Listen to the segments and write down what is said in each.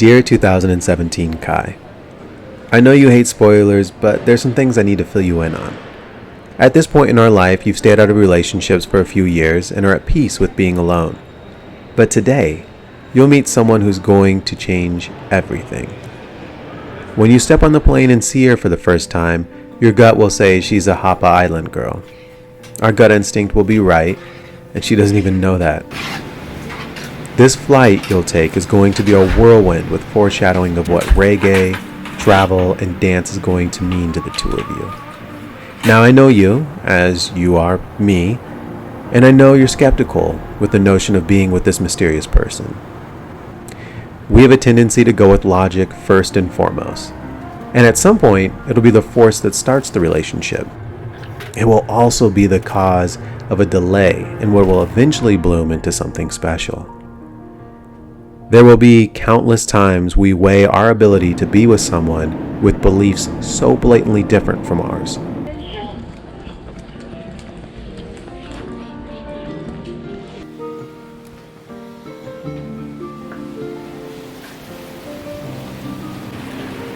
Dear 2017 Kai, I know you hate spoilers, but there's some things I need to fill you in on. At this point in our life, you've stayed out of relationships for a few years and are at peace with being alone. But today, you'll meet someone who's going to change everything. When you step on the plane and see her for the first time, your gut will say she's a Hapa Island girl. Our gut instinct will be right, and she doesn't even know that. This flight you'll take is going to be a whirlwind with foreshadowing of what reggae, travel, and dance is going to mean to the two of you. Now I know you, as you are me, and I know you're skeptical with the notion of being with this mysterious person. We have a tendency to go with logic first and foremost, and at some point, it'll be the force that starts the relationship. It will also be the cause of a delay in what will eventually bloom into something special. There will be countless times we weigh our ability to be with someone with beliefs so blatantly different from ours.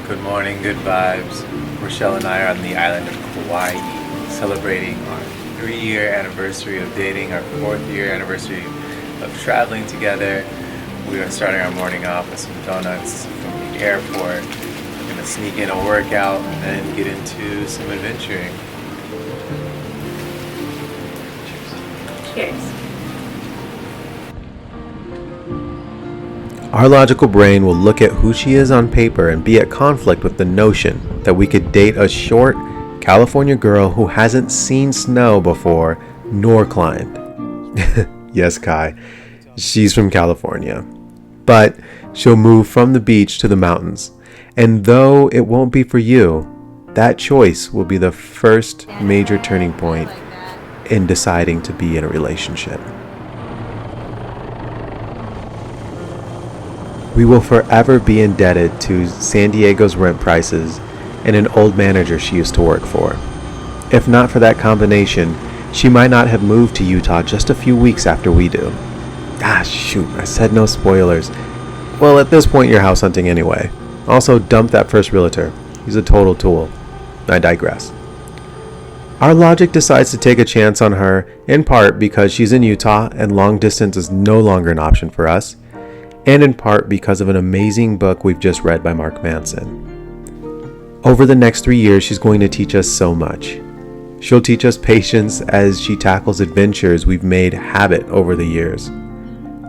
Good morning, good vibes. We're Shelle and I are on the island of Kauai, celebrating our 3-year anniversary of dating, our 4th-year anniversary of traveling together. We are starting our morning off with some donuts from the airport. We're gonna sneak in a workout and then get into some adventuring. Cheers. Our logical brain will look at who she is on paper and be at conflict with the notion that we could date a short California girl who hasn't seen snow before nor climbed. Yes, Kai, she's from California. But she'll move from the beach to the mountains. And though it won't be for you, that choice will be the first major turning point in deciding to be in a relationship. We will forever be indebted to San Diego's rent prices and an old manager she used to work for. If not for that combination, she might not have moved to Utah just a few weeks after we do. Shoot, I said no spoilers. Well, at this point you're house hunting anyway. Also, dump that first realtor. He's a total tool. I digress. Our logic decides to take a chance on her, in part because she's in Utah and long distance is no longer an option for us, and in part because of an amazing book we've just read by Mark Manson. Over the next 3 years, she's going to teach us so much. She'll teach us patience as she tackles adventures we've made habit over the years.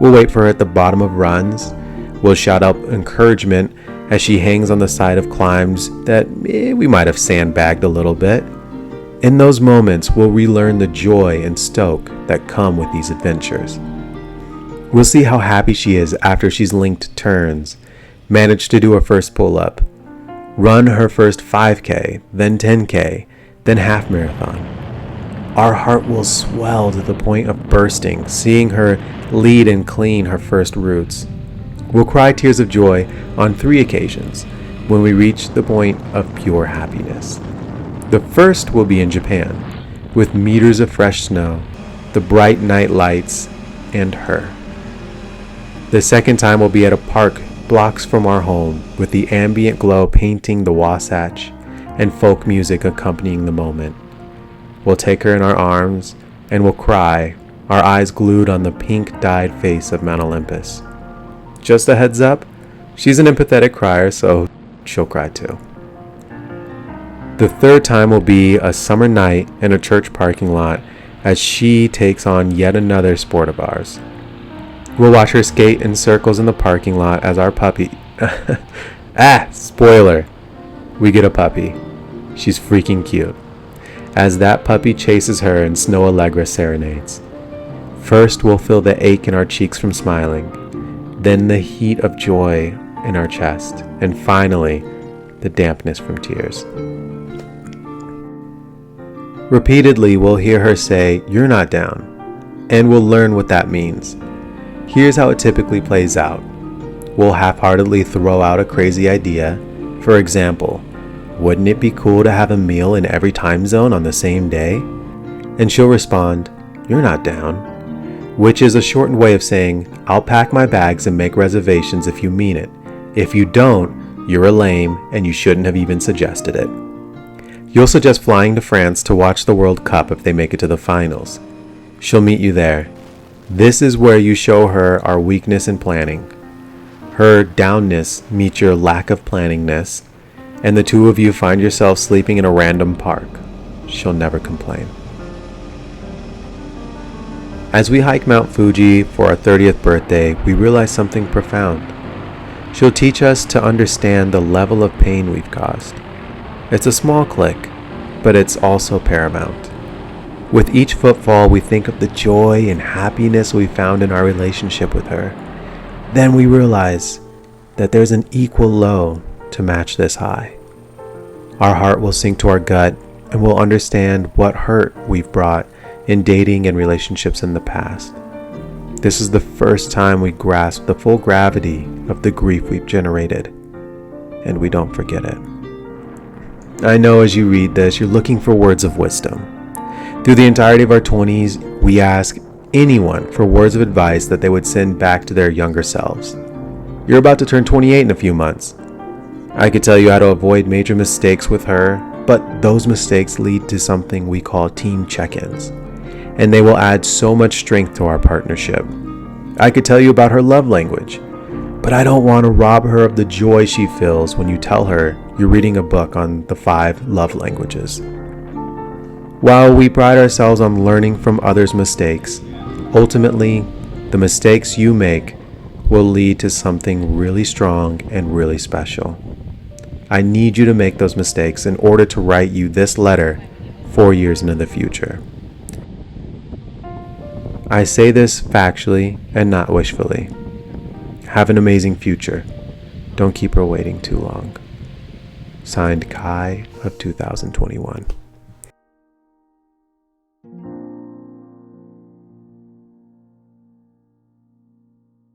We'll wait for her at the bottom of runs. We'll shout out encouragement as she hangs on the side of climbs that we might have sandbagged a little bit. In those moments, we'll relearn the joy and stoke that come with these adventures. We'll see how happy she is after she's linked turns, managed to do her first pull-up, run her first 5K, then 10K, then half marathon. Our heart will swell to the point of bursting, seeing her lead and clean her first routes. We'll cry tears of joy on 3 occasions when we reach the point of pure happiness. The first will be in Japan, with meters of fresh snow, the bright night lights, and her. The second time will be at a park blocks from our home, with the ambient glow painting the Wasatch and folk music accompanying the moment. We'll take her in our arms and we'll cry, our eyes glued on the pink-dyed face of Mount Olympus. Just a heads up, she's an empathetic crier, so she'll cry too. The third time will be a summer night in a church parking lot as she takes on yet another sport of ours. We'll watch her skate in circles in the parking lot as our puppy... Spoiler! We get a puppy. She's freaking cute. As that puppy chases her and Snow Allegra serenades. First, we'll feel the ache in our cheeks from smiling, then the heat of joy in our chest, and finally, the dampness from tears. Repeatedly, we'll hear her say, "You're not down," and we'll learn what that means. Here's how it typically plays out. We'll half-heartedly throw out a crazy idea. For example, wouldn't it be cool to have a meal in every time zone on the same day? And she'll respond, "You're not down," which is a shortened way of saying, "I'll pack my bags and make reservations if you mean it, If you don't, you're a lame and you shouldn't have even suggested it. You'll suggest flying to France to watch the World Cup if they make it to the finals. She'll meet you there. This is where you show her our weakness in planning. Her downness meets your lack of planningness, and the two of you find yourself sleeping in a random park. She'll never complain. As we hike Mount Fuji for our 30th birthday, we realize something profound. She'll teach us to understand the level of pain we've caused. It's a small click, but it's also paramount. With each footfall, we think of the joy and happiness we found in our relationship with her. Then we realize that there's an equal low to match this high. Our heart will sink to our gut, and we'll understand what hurt we've brought in dating and relationships in the past. This is the first time we grasp the full gravity of the grief we've generated, and we don't forget it. I know as you read this, you're looking for words of wisdom. Through the entirety of our 20s, we ask anyone for words of advice that they would send back to their younger selves. You're about to turn 28 in a few months. I could tell you how to avoid major mistakes with her, but those mistakes lead to something we call team check-ins, and they will add so much strength to our partnership. I could tell you about her love language, but I don't want to rob her of the joy she feels when you tell her you're reading a book on the 5 love languages. While we pride ourselves on learning from others' mistakes, ultimately, the mistakes you make will lead to something really strong and really special. I need you to make those mistakes in order to write you this letter 4 years into the future. I say this factually and not wishfully. Have an amazing future. Don't keep her waiting too long. Signed, Kai of 2021.